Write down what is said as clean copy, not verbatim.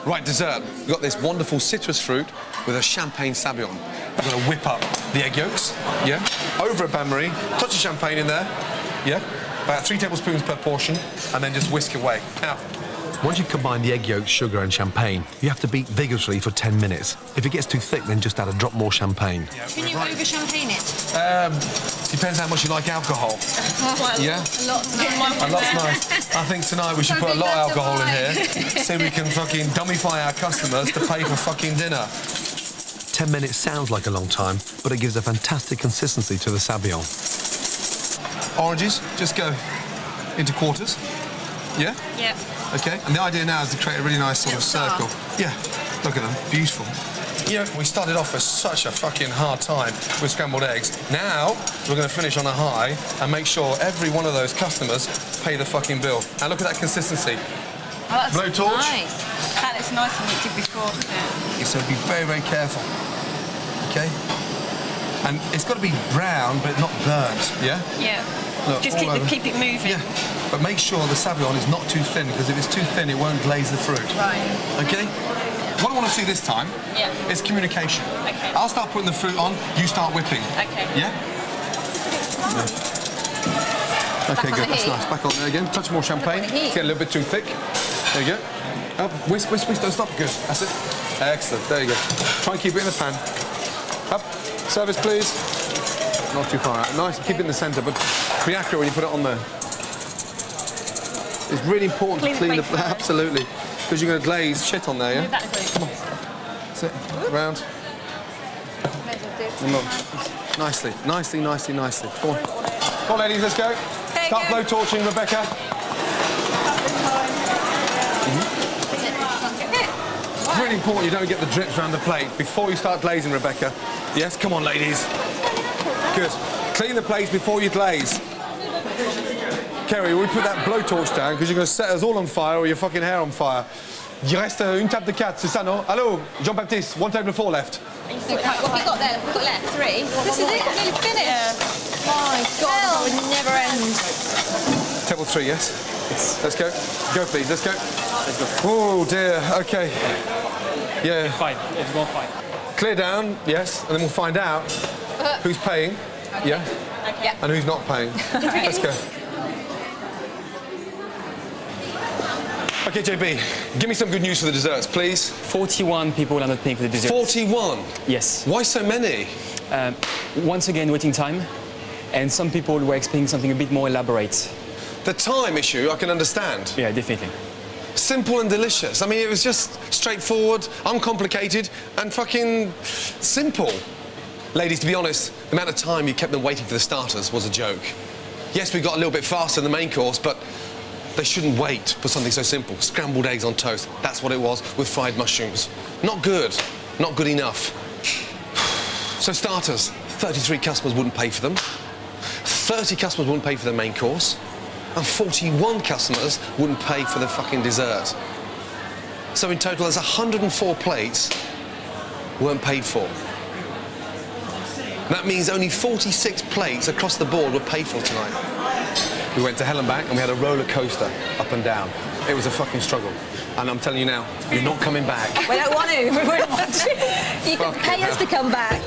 Right, dessert. We've got this wonderful citrus fruit with a champagne Sabayon. We're going to whip up the egg yolks, yeah? Over a bain-marie, touch of champagne in there, yeah? About 3 tablespoons per portion, and then just whisk away. Now, once you've combined the egg yolks, sugar and champagne, you have to beat vigorously for 10 minutes. If it gets too thick, then just add a drop more champagne. Yeah, can you over-champagne it? Depends how much you like alcohol. Yeah? A lot's nice. A lot's nice. I think tonight we should put a lot of alcohol in here so we can fucking dummify our customers to pay for fucking dinner. 10 minutes sounds like a long time, but it gives a fantastic consistency to the Sabayon. Oranges, just go into quarters. Yeah? Yeah. Okay, and the idea now is to create a really nice sort of circle. Yeah, look at them, beautiful. Yeah, we started off with such a fucking hard time with scrambled eggs. Now, we're going to finish on a high and make sure every one of those customers pay the fucking bill. And look at that consistency. Oh, that's blowtorch. Nice. That looks nice than it did before. Yeah, so be very, very careful. Okay? And it's got to be brown, but not burnt, yeah? Yeah. Look, just keep it moving. Yeah, but make sure the Sabayon is not too thin, because if it's too thin, it won't glaze the fruit. Right. Okay? What I want to see this time is communication. Okay. I'll start putting the fruit on, you start whipping. Okay. Yeah? Okay, good, that's nice. Back on there again. Touch more champagne. It's getting a little bit too thick. There you go. Up, whisk, whisk, whisk, don't stop. Good, that's it. Excellent, there you go. Try and keep it in the pan. Up, service please. Not too far out. Nice, keep it in the centre, but be accurate when you put it on there. It's really important to clean the... Absolutely. Because you're going to glaze shit on there, yeah? Come on. That's it. Round. Nicely, nicely, nicely, nicely. Come on. Come on, ladies, let's go. Start blow torching, Rebecca. It's really important you don't get the drips around the plate before you start glazing, Rebecca. Yes, come on, ladies. Good. Clean the plates before you glaze. Kerry, we put that blowtorch down because you're going to set us all on fire or your fucking hair on fire. Il reste une table de 4, c'est ça, non? Hello, Jean-Baptiste, 1 table of 4 left. What have you got there? We've got left 3. This is it, nearly finished. My God, that would never end. Table 3, yes? Let's go. Go, please, let's go. Oh, dear, OK. Yeah. It's fine, it's going fine. Clear down, yes, and then we'll find out who's paying, yeah? Okay. And who's not paying. Let's go. OK, JB, give me some good news for the desserts, please. 41 people are not paying for the dessert. 41? Yes. Why so many? Once again, waiting time. And some people were expecting something a bit more elaborate. The time issue, I can understand. Yeah, definitely. Simple and delicious. I mean, it was just straightforward, uncomplicated, and fucking simple. Ladies, to be honest, the amount of time you kept them waiting for the starters was a joke. Yes, we got a little bit faster in the main course, but they shouldn't wait for something so simple. Scrambled eggs on toast, that's what it was, with fried mushrooms. Not good, not good enough. So starters, 33 customers wouldn't pay for them, 30 customers wouldn't pay for the main course, and 41 customers wouldn't pay for the fucking dessert. So in total, there's 104 plates weren't paid for. That means only 46 plates across the board were paid for tonight. We went to hell and back and we had a roller coaster up and down. It was a fucking struggle. And I'm telling you now, you're not coming back. We don't want to. We wouldn't want to. You can pay us to come back.